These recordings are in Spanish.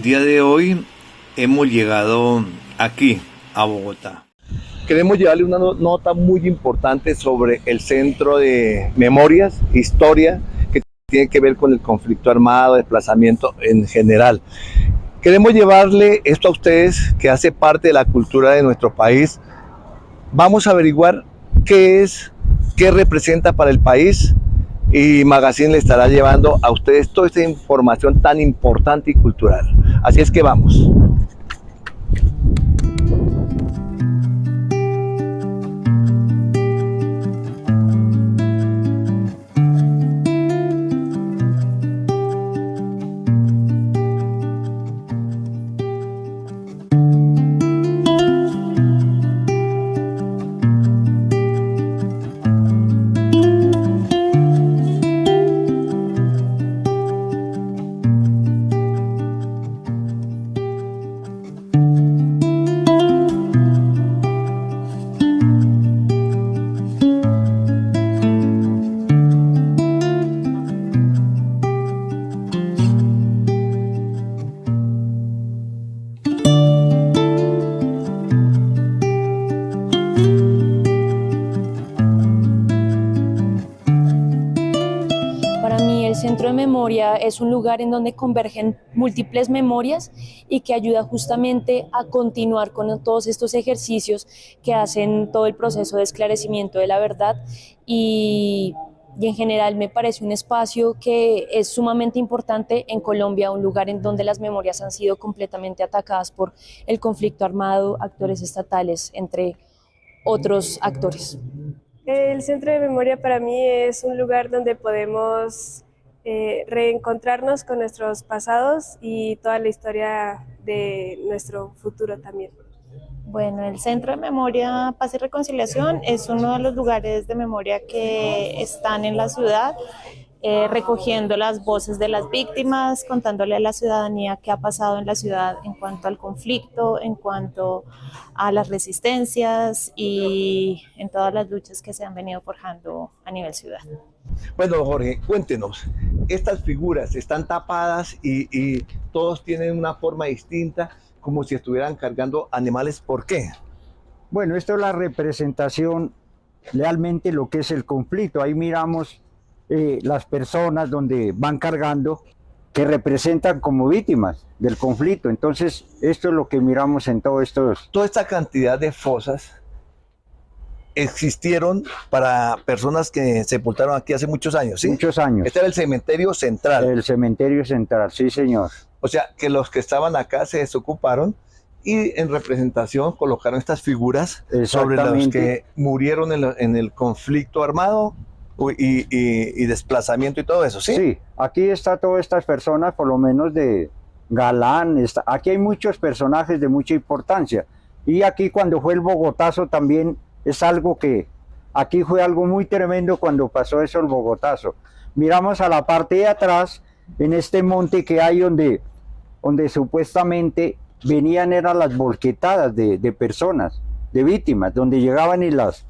El día de hoy hemos llegado aquí, a Bogotá. Queremos llevarle una nota muy importante sobre el Centro de Memorias, Historia, que tiene que ver con el conflicto armado, desplazamiento en general. Queremos llevarle esto a ustedes, que hace parte de la cultura de nuestro país. Vamos a averiguar qué es, qué representa para el país, y Magazine le estará llevando a ustedes toda esta información tan importante y cultural. Así es que vamos. El Centro de Memoria es un lugar en donde convergen múltiples memorias y que ayuda justamente a continuar con todos estos ejercicios que hacen todo el proceso de esclarecimiento de la verdad y en general me parece un espacio que es sumamente importante en Colombia, un lugar en donde las memorias han sido completamente atacadas por el conflicto armado, actores estatales, entre otros actores. El Centro de Memoria para mí es un lugar donde podemos reencontrarnos con nuestros pasados y toda la historia de nuestro futuro también. Bueno, el Centro de Memoria, Paz y Reconciliación es uno de los lugares de memoria que están en la ciudad, recogiendo las voces de las víctimas, contándole a la ciudadanía qué ha pasado en la ciudad en cuanto al conflicto, en cuanto a las resistencias y en todas las luchas que se han venido forjando a nivel ciudad. Bueno, Jorge, cuéntenos, estas figuras están tapadas y todos tienen una forma distinta, como si estuvieran cargando animales. ¿Por qué? Bueno, esto es la representación realmente lo que es el conflicto. Ahí miramos las personas donde van cargando, que representan como víctimas del conflicto. Entonces, esto es lo que miramos en todos estos. Toda esta cantidad de fosas existieron para personas que sepultaron aquí hace muchos años, ¿sí? Muchos años. Este era el cementerio central. El cementerio central, sí, señor. O sea, que los que estaban acá se desocuparon y en representación colocaron estas figuras sobre los que murieron en el conflicto armado y desplazamiento y todo eso, ¿sí? Sí, aquí está todas estas personas, por lo menos de Galán. Aquí hay muchos personajes de mucha importancia. Y aquí cuando fue el Bogotazo también es algo que, aquí fue algo muy tremendo cuando pasó eso el Bogotazo. Miramos a la parte de atrás, en este monte que hay donde supuestamente eran las volquetadas de personas, de víctimas, donde llegaban y las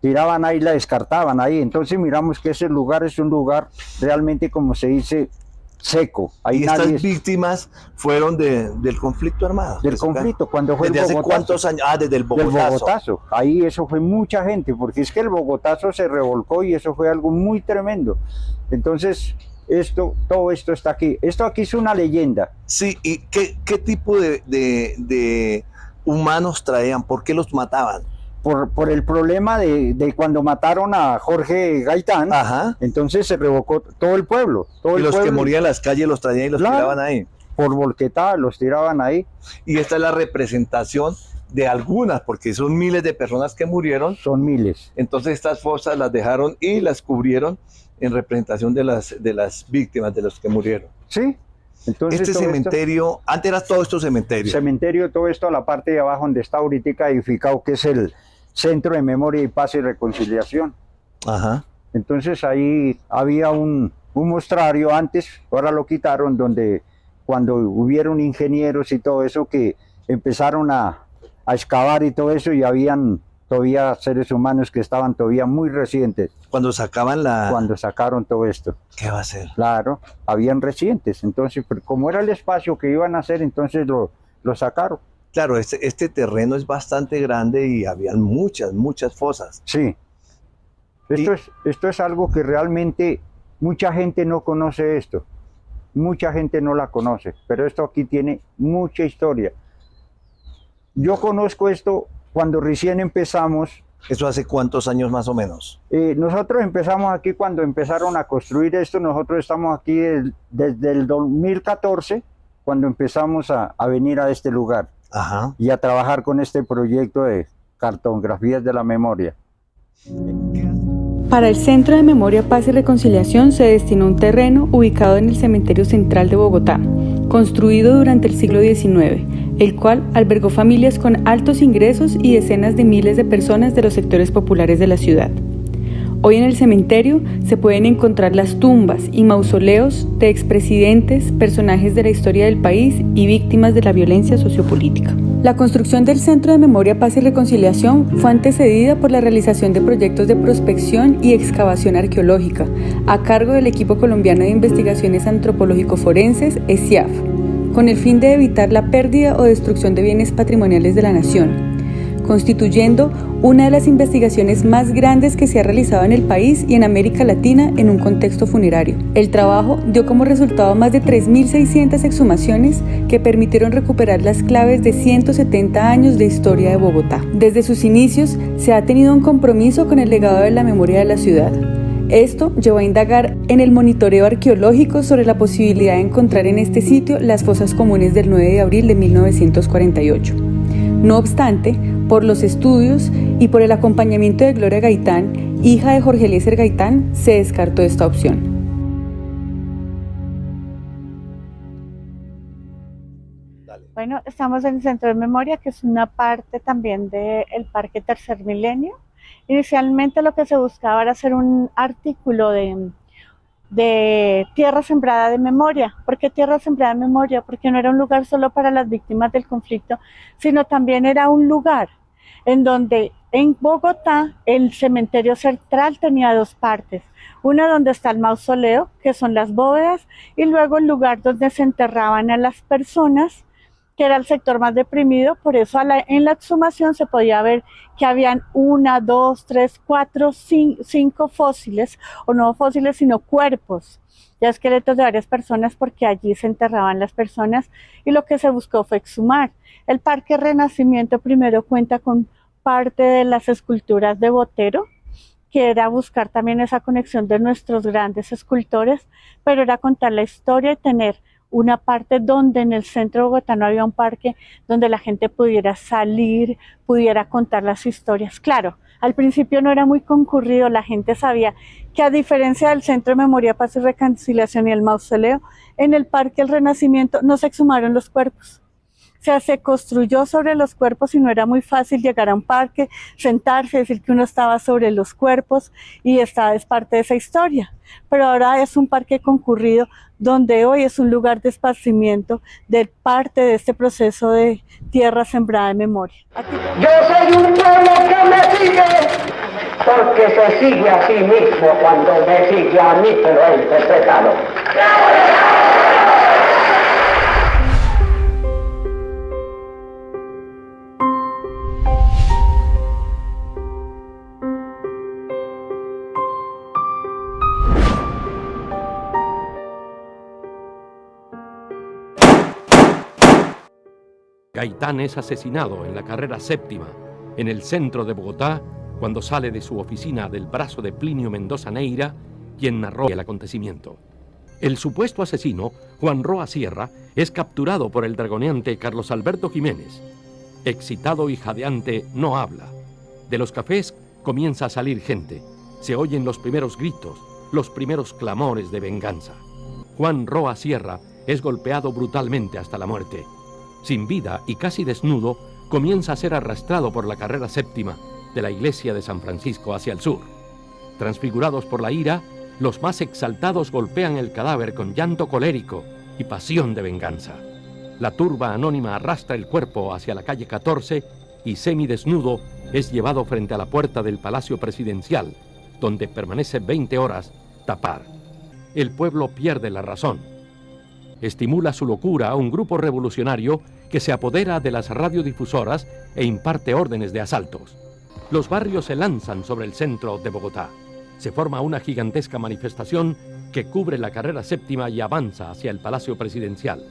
tiraban ahí, la descartaban ahí. Entonces miramos que ese lugar es un lugar realmente, como se dice, seco. Ahí y estas víctimas fueron del conflicto armado. Del conflicto, cuando fue el Bogotazo. ¿Desde hace cuántos años? Ah, desde el Bogotazo. Del Bogotazo. Ahí eso fue mucha gente, porque es que el Bogotazo se revolcó y eso fue algo muy tremendo. Entonces, todo esto está aquí. Esto aquí es una leyenda. Sí, ¿y qué tipo de humanos traían? ¿Por qué los mataban? Por el problema de cuando mataron a Jorge Gaitán. Ajá. Entonces se revocó todo el pueblo. Y los que morían en las calles los traían y los tiraban ahí. Por volquetada los tiraban ahí. Y esta es la representación de algunas, porque son miles de personas que murieron. Son miles. Entonces estas fosas las dejaron y las cubrieron en representación de las víctimas, de los que murieron. Sí. Entonces, este cementerio, antes era todo esto cementerio. Cementerio, todo esto a la parte de abajo donde está ahorita edificado, que es el Centro de Memoria y Paz y Reconciliación. Ajá. Entonces ahí había un mostrario antes, ahora lo quitaron, donde cuando hubieron ingenieros y todo eso que empezaron a excavar y todo eso, y habían todavía seres humanos que estaban todavía muy recientes Cuando sacaban cuando sacaron todo esto. ¿Qué va a hacer? Claro, habían recientes, entonces pero como era el espacio que iban a hacer, entonces lo sacaron. Claro, este terreno es bastante grande y habían muchas fosas. Sí, esto es algo que realmente mucha gente no conoce esto, mucha gente no la conoce, pero esto aquí tiene mucha historia. Yo conozco esto cuando recién empezamos. ¿Eso hace cuántos años más o menos? Nosotros empezamos aquí cuando empezaron a construir esto, nosotros estamos aquí desde el 2014, cuando empezamos a venir a este lugar. Ajá. Y a trabajar con este proyecto de cartografías de la memoria. Para el Centro de Memoria, Paz y Reconciliación se destinó un terreno ubicado en el Cementerio Central de Bogotá, construido durante el siglo XIX, el cual albergó familias con altos ingresos y decenas de miles de personas de los sectores populares de la ciudad. Hoy en el cementerio se pueden encontrar las tumbas y mausoleos de expresidentes, personajes de la historia del país y víctimas de la violencia sociopolítica. La construcción del Centro de Memoria, Paz y Reconciliación fue antecedida por la realización de proyectos de prospección y excavación arqueológica a cargo del Equipo Colombiano de Investigaciones Antropológico-Forenses, ESIAF, con el fin de evitar la pérdida o destrucción de bienes patrimoniales de la nación, constituyendo una de las investigaciones más grandes que se ha realizado en el país y en América Latina en un contexto funerario. El trabajo dio como resultado más de 3.600 exhumaciones que permitieron recuperar las claves de 170 años de historia de Bogotá. Desde sus inicios se ha tenido un compromiso con el legado de la memoria de la ciudad. Esto llevó a indagar en el monitoreo arqueológico sobre la posibilidad de encontrar en este sitio las fosas comunes del 9 de abril de 1948. No obstante, por los estudios y por el acompañamiento de Gloria Gaitán, hija de Jorge Eliezer Gaitán, se descartó esta opción. Bueno, estamos en el Centro de Memoria, que es una parte también del Parque Tercer Milenio. Inicialmente lo que se buscaba era hacer un artículo de tierra sembrada de memoria. ¿Por qué tierra sembrada de memoria? Porque no era un lugar solo para las víctimas del conflicto, sino también era un lugar en donde en Bogotá el cementerio central tenía dos partes. Una donde está el mausoleo, que son las bóvedas, y luego el lugar donde se enterraban a las personas, que era el sector más deprimido. Por eso en la exhumación se podía ver que habían 1, 2, 3, 4, 5 fósiles, o no fósiles, sino cuerpos, ya esqueletos de varias personas, porque allí se enterraban las personas, y lo que se buscó fue exhumar. El Parque Renacimiento primero cuenta con parte de las esculturas de Botero, que era buscar también esa conexión de nuestros grandes escultores, pero era contar la historia y tener una parte donde en el centro de Bogotá no había un parque donde la gente pudiera salir, pudiera contar las historias. Claro, al principio no era muy concurrido, la gente sabía que a diferencia del Centro de Memoria, Paz y Reconciliación y el mausoleo, en el Parque del Renacimiento no se exhumaron los cuerpos. O sea, se construyó sobre los cuerpos y no era muy fácil llegar a un parque, sentarse, decir que uno estaba sobre los cuerpos, y esta es parte de esa historia. Pero ahora es un parque concurrido donde hoy es un lugar de esparcimiento de parte de este proceso de tierra sembrada de memoria. Yo soy un pueblo que me sigue, porque se sigue a sí mismo cuando me sigue a mí, pero interpretado. Gaitán es asesinado en la carrera séptima, en el centro de Bogotá, cuando sale de su oficina del brazo de Plinio Mendoza Neira, quien narró el acontecimiento. El supuesto asesino, Juan Roa Sierra, es capturado por el dragoneante Carlos Alberto Jiménez. Excitado y jadeante, no habla. De los cafés comienza a salir gente. Se oyen los primeros gritos, los primeros clamores de venganza. Juan Roa Sierra es golpeado brutalmente hasta la muerte. Sin vida y casi desnudo, comienza a ser arrastrado por la carrera séptima de la iglesia de San Francisco hacia el sur. Transfigurados por la ira, los más exaltados golpean el cadáver con llanto colérico y pasión de venganza. La turba anónima arrastra el cuerpo hacia la calle 14 y semidesnudo es llevado frente a la puerta del Palacio Presidencial, donde permanece 20 horas tapar. El pueblo pierde la razón. Estimula su locura a un grupo revolucionario que se apodera de las radiodifusoras e imparte órdenes de asaltos. Los barrios se lanzan sobre el centro de Bogotá. Se forma una gigantesca manifestación que cubre la carrera séptima y avanza hacia el Palacio Presidencial.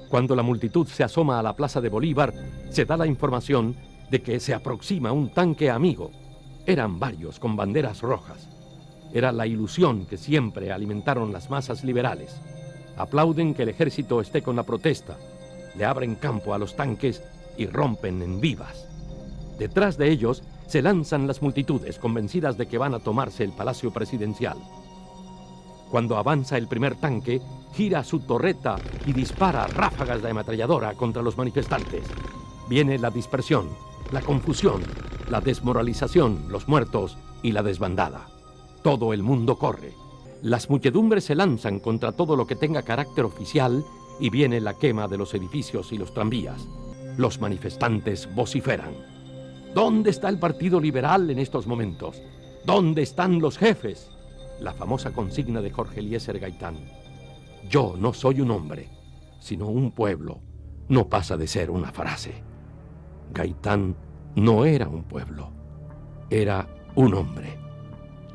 Cuando la multitud se asoma a la Plaza de Bolívar, se da la información de que se aproxima un tanque amigo. Eran varios con banderas rojas. Era la ilusión que siempre alimentaron las masas liberales. Aplauden que el ejército esté con la protesta, le abren campo a los tanques y rompen en vivas. Detrás de ellos se lanzan las multitudes convencidas de que van a tomarse el Palacio Presidencial. Cuando avanza el primer tanque, gira su torreta y dispara ráfagas de ametralladora contra los manifestantes. Viene la dispersión, la confusión, la desmoralización, los muertos y la desbandada. Todo el mundo corre. Las muchedumbres se lanzan contra todo lo que tenga carácter oficial y viene la quema de los edificios y los tranvías. Los manifestantes vociferan. ¿Dónde está el Partido Liberal en estos momentos? ¿Dónde están los jefes? La famosa consigna de Jorge Eliezer Gaitán. Yo no soy un hombre, sino un pueblo. No pasa de ser una frase. Gaitán no era un pueblo, era un hombre.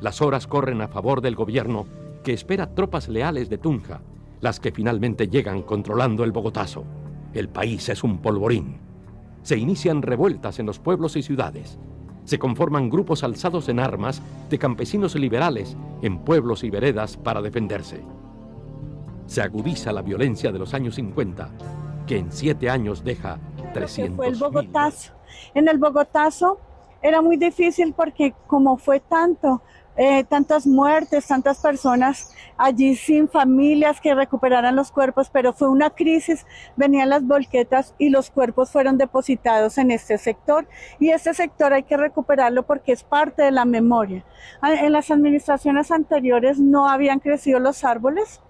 Las horas corren a favor del gobierno, que espera tropas leales de Tunja, las que finalmente llegan controlando el Bogotazo. El país es un polvorín. Se inician revueltas en los pueblos y ciudades. Se conforman grupos alzados en armas de campesinos liberales en pueblos y veredas para defenderse. Se agudiza la violencia de los años 50, que en 7 años deja 300.000. Fue el Bogotazo. En el Bogotazo era muy difícil porque como fue tantas muertes, tantas personas allí sin familias que recuperaran los cuerpos, pero fue una crisis, venían las volquetas y los cuerpos fueron depositados en este sector, y este sector hay que recuperarlo porque es parte de la memoria. En las administraciones anteriores no habían crecido los árboles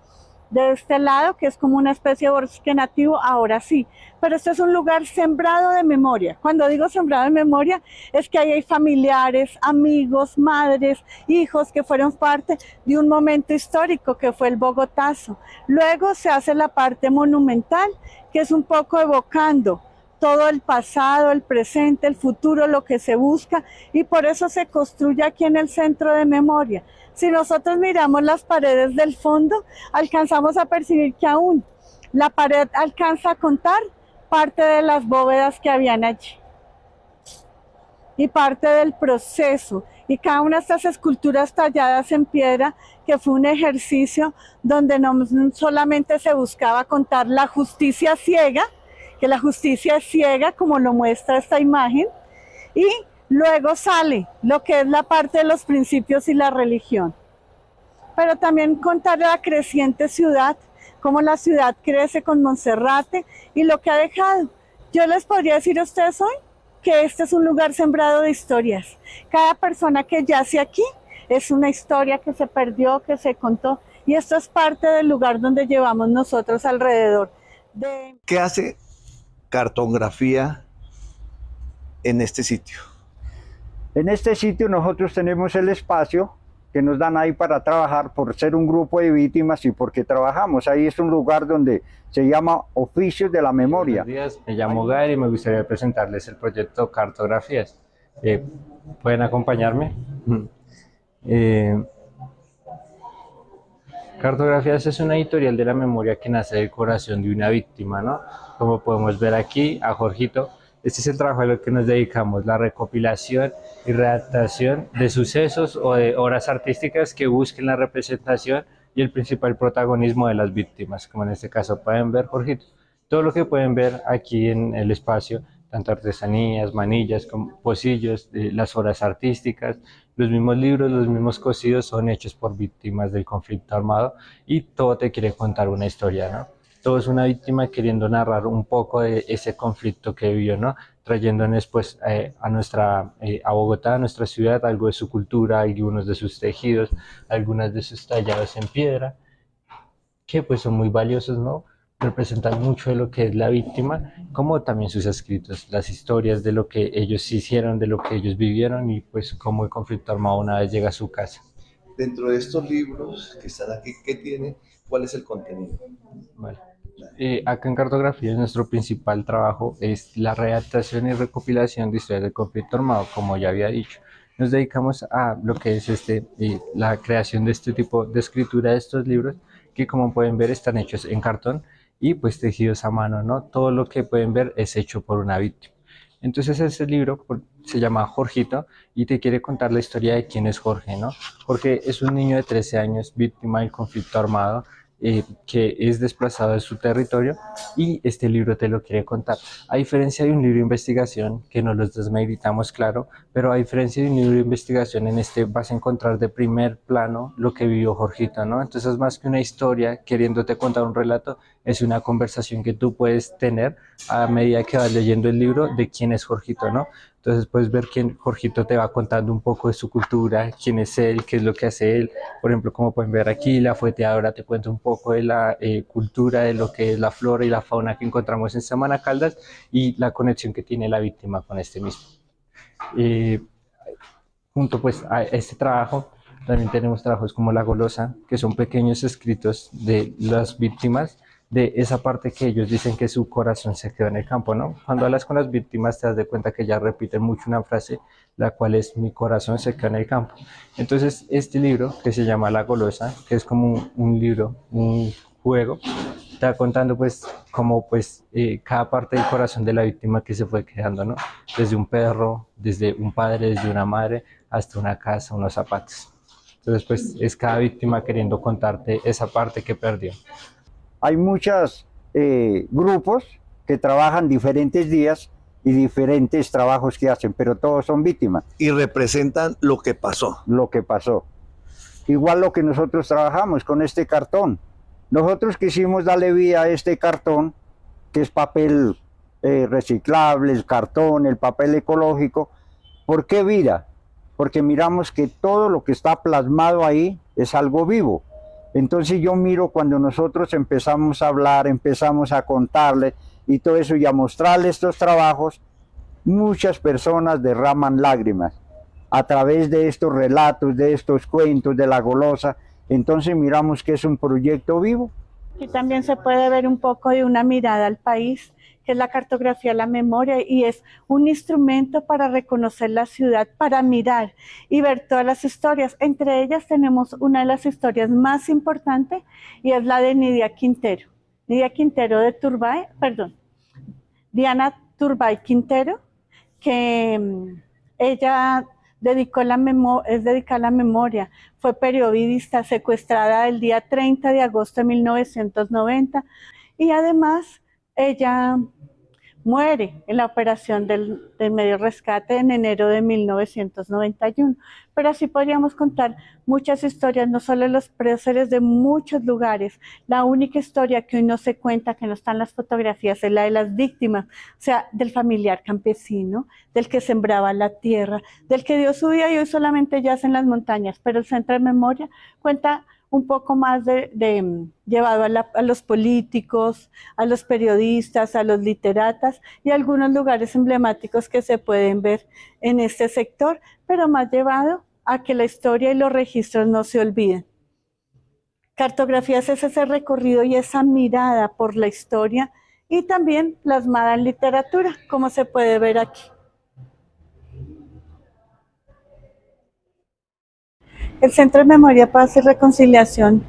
de este lado, que es como una especie de bosque nativo, ahora sí, pero este es un lugar sembrado de memoria. Cuando digo sembrado de memoria, es que ahí hay familiares, amigos, madres, hijos que fueron parte de un momento histórico que fue el Bogotazo. Luego se hace la parte monumental, que es un poco evocando todo el pasado, el presente, el futuro, lo que se busca, y por eso se construye aquí en el Centro de Memoria. Si nosotros miramos las paredes del fondo, alcanzamos a percibir que aún la pared alcanza a contar parte de las bóvedas que habían allí y parte del proceso, y cada una de estas esculturas talladas en piedra, que fue un ejercicio donde no solamente se buscaba contar la justicia ciega, que la justicia es ciega como lo muestra esta imagen, y luego sale lo que es la parte de los principios y la religión. Pero también contar la creciente ciudad, cómo la ciudad crece con Monserrate y lo que ha dejado. Yo les podría decir a ustedes hoy que este es un lugar sembrado de historias. Cada persona que yace aquí es una historia que se perdió, que se contó, y esto es parte del lugar donde llevamos nosotros alrededor. ¿Qué hace cartografía en este sitio? En este sitio nosotros tenemos el espacio que nos dan ahí para trabajar por ser un grupo de víctimas y porque trabajamos. Ahí es un lugar donde se llama Oficios de la Memoria. Buenos días, me llamo Gael y me gustaría presentarles el proyecto Cartografías. ¿Pueden acompañarme? Cartografías es una editorial de la memoria que nace del corazón de una víctima, ¿no? Como podemos ver aquí a Jorgito. Este es el trabajo a lo que nos dedicamos, la recopilación y redactación de sucesos o de obras artísticas que busquen la representación y el principal protagonismo de las víctimas, como en este caso pueden ver, Jorgito. Todo lo que pueden ver aquí en el espacio, tanto artesanías, manillas, como pocillos, las obras artísticas, los mismos libros, los mismos cosidos son hechos por víctimas del conflicto armado, y todo te quiere contar una historia, ¿no? Todo es una víctima queriendo narrar un poco de ese conflicto que vivió, ¿no? Trayéndonos pues a Bogotá, a nuestra ciudad, algo de su cultura, algunos de sus tejidos, algunas de sus tallados en piedra, que pues son muy valiosos, ¿no? representan mucho de lo que es la víctima, como también sus escritos, las historias de lo que ellos hicieron, de lo que ellos vivieron y pues cómo el conflicto armado una vez llega a su casa. Dentro de estos libros que están aquí, ¿qué tiene? ¿Cuál es el contenido? Vale. Acá en Cartografía nuestro principal trabajo es la redactación y recopilación de historias del conflicto armado, como ya había dicho. Nos dedicamos a lo que es la creación de este tipo de escritura de estos libros, que como pueden ver están hechos en cartón y pues tejidos a mano, ¿no? Todo lo que pueden ver es hecho por una víctima. Entonces ese libro se llama Jorgito y te quiere contar la historia de quién es Jorge, ¿no? Jorge es un niño de 13 años víctima del conflicto armado, que es desplazado de su territorio, y este libro te lo quiere contar. A diferencia de un libro de investigación, que no los desmeritamos, claro, pero a diferencia de un libro de investigación, en este vas a encontrar de primer plano lo que vivió Jorgito, ¿no? Entonces, más que una historia queriéndote contar un relato, es una conversación que tú puedes tener a medida que vas leyendo el libro de quién es Jorgito, ¿no? Entonces puedes ver que Jorgito te va contando un poco de su cultura, quién es él, qué es lo que hace él. Por ejemplo, como pueden ver aquí, la fueteadora te cuenta un poco de la cultura, de lo que es la flora y la fauna que encontramos en Semana Caldas y la conexión que tiene la víctima con este mismo. Junto pues a este trabajo, también tenemos trabajos como La Golosa, que son pequeños escritos de las víctimas, de esa parte que ellos dicen que su corazón se quedó en el campo, ¿no? Cuando hablas con las víctimas te das de cuenta que ellas repiten mucho una frase, la cual es mi corazón se quedó en el campo. Entonces este libro, que se llama La Golosa, que es como un libro, un juego, está contando pues como pues cada parte del corazón de la víctima que se fue quedando, ¿no? Desde un perro, desde un padre, desde una madre, hasta una casa, unos zapatos. Entonces pues es cada víctima queriendo contarte esa parte que perdió. Hay muchos grupos que trabajan diferentes días y diferentes trabajos que hacen, pero todos son víctimas. Y representan lo que pasó. Lo que pasó. Igual lo que nosotros trabajamos con este cartón. Nosotros quisimos darle vida a este cartón, que es papel reciclable, el cartón, el papel ecológico. ¿Por qué vida? Porque miramos que todo lo que está plasmado ahí es algo vivo. Entonces yo miro cuando nosotros empezamos a hablar, empezamos a contarle y todo eso y a mostrarle estos trabajos, muchas personas derraman lágrimas a través de estos relatos, de estos cuentos de La Golosa. Entonces miramos que es un proyecto vivo. Aquí también se puede ver un poco de una mirada al país, que es la cartografía de la memoria, y es un instrumento para reconocer la ciudad, para mirar y ver todas las historias. Entre ellas tenemos una de las historias más importantes y es la de Nidia Quintero. Nidia Quintero de Turbay, perdón, Diana Turbay Quintero, que ella es dedicada a la memoria. Fue periodista secuestrada el día 30 de agosto de 1990 y además ella muere en la operación del medio rescate en enero de 1991. Pero así podríamos contar muchas historias, no solo de los próceres de muchos lugares. La única historia que hoy no se cuenta, que no está en las fotografías, es la de las víctimas, o sea, del familiar campesino, del que sembraba la tierra, del que dio su vida y hoy solamente yace en las montañas. Pero el Centro de Memoria cuenta un poco más llevado a los políticos, a los periodistas, a los literatas y algunos lugares emblemáticos que se pueden ver en este sector, pero más llevado a que la historia y los registros no se olviden. Cartografías es ese recorrido y esa mirada por la historia y también plasmada en literatura, como se puede ver aquí. El Centro de Memoria, Paz y Reconciliación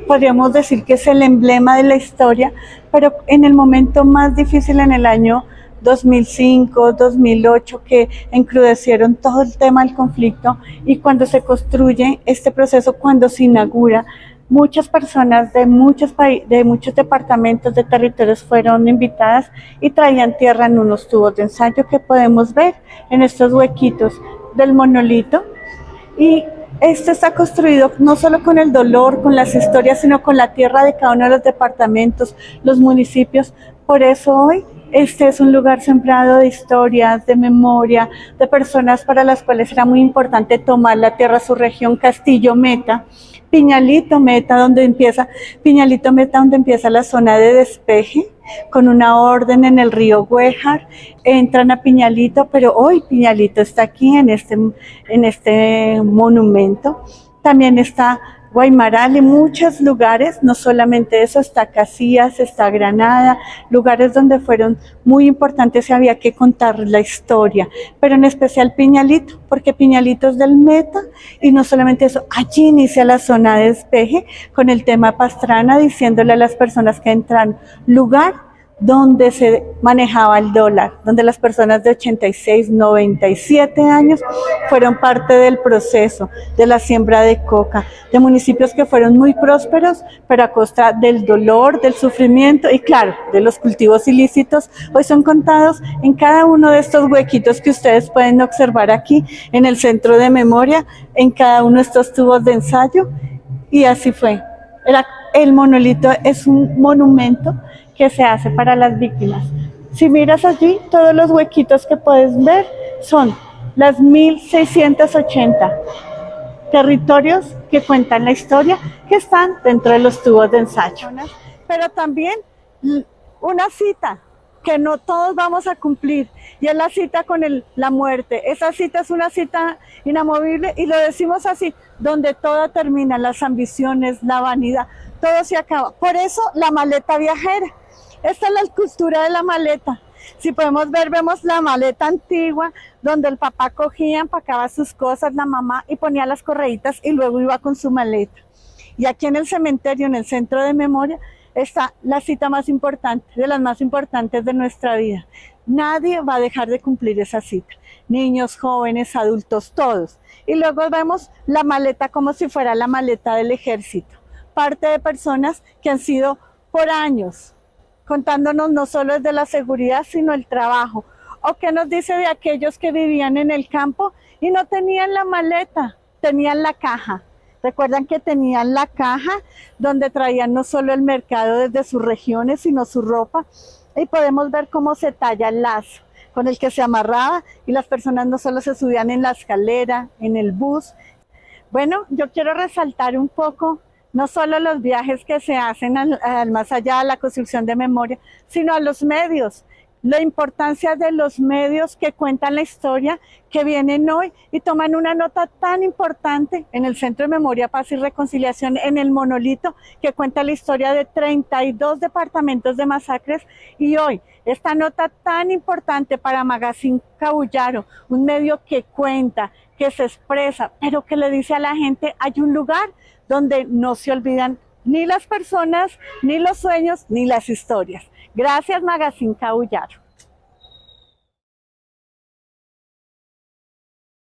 podríamos decir que es el emblema de la historia, pero en el momento más difícil, en el año 2005, 2008, que encrudecieron todo el tema del conflicto, y cuando se construye este proceso, cuando se inaugura, muchas personas de muchos departamentos de territorios fueron invitadas y traían tierra en unos tubos de ensayo que podemos ver en estos huequitos del monolito. Y esto está construido no solo con el dolor, con las historias, sino con la tierra de cada uno de los departamentos, los municipios. Por eso hoy este es un lugar sembrado de historias, de memoria, de personas para las cuales era muy importante tomar la tierra, su región Castillo Meta, Piñalito Meta, donde empieza la zona de despeje, con una orden en el río Güejar, entran a Piñalito, pero hoy Piñalito está aquí en este monumento. También está Guaymaral y muchos lugares, no solamente eso, está Casillas, está Granada, lugares donde fueron muy importantes y había que contar la historia, pero en especial Piñalito, porque Piñalito es del Meta y no solamente eso, allí inicia la zona de despeje con el tema Pastrana, diciéndole a las personas que entran, lugar donde se manejaba el dólar, donde las personas de 86, 97 años fueron parte del proceso de la siembra de coca, de municipios que fueron muy prósperos, pero a costa del dolor, del sufrimiento y claro, de los cultivos ilícitos. Hoy son contados en cada uno de estos huequitos que ustedes pueden observar aquí en el centro de memoria, en cada uno de estos tubos de ensayo, y así fue. El monolito es un monumento que se hace para las víctimas. Si miras allí, todos los huequitos que puedes ver son las 1680 territorios que cuentan la historia, que están dentro de los tubos de ensayo. Pero también una cita que no todos vamos a cumplir, y es la cita con la muerte. Esa cita es una cita inamovible, y lo decimos así, donde todo termina, las ambiciones, la vanidad, todo se acaba. Por eso la maleta viajera. Esta es la escultura de la maleta. Si podemos ver, vemos la maleta antigua, donde el papá cogía, empacaba sus cosas, la mamá, y ponía las correitas y luego iba con su maleta. Y aquí en el cementerio, en el centro de memoria, está la cita más importante, de las más importantes de nuestra vida. Nadie va a dejar de cumplir esa cita. Niños, jóvenes, adultos, todos. Y luego vemos la maleta como si fuera la maleta del ejército. Parte de personas que han sido por años contándonos no solo desde la seguridad, sino el trabajo. O qué nos dice de aquellos que vivían en el campo y no tenían la maleta, tenían la caja. Recuerdan que tenían la caja donde traían no solo el mercado desde sus regiones, sino su ropa. Y podemos ver cómo se talla el lazo con el que se amarraba, y las personas no solo se subían en la escalera, en el bus. Bueno, yo quiero resaltar un poco no solo los viajes que se hacen al más allá de la construcción de memoria, sino a los medios, la importancia de los medios que cuentan la historia, que vienen hoy y toman una nota tan importante en el Centro de Memoria, Paz y Reconciliación, en el monolito, que cuenta la historia de 32 departamentos de masacres, y hoy esta nota tan importante para Magazine Cabullaro, un medio que cuenta, que se expresa, pero que le dice a la gente, hay un lugar donde no se olvidan ni las personas, ni los sueños, ni las historias. Gracias, Magazine Cabullaro.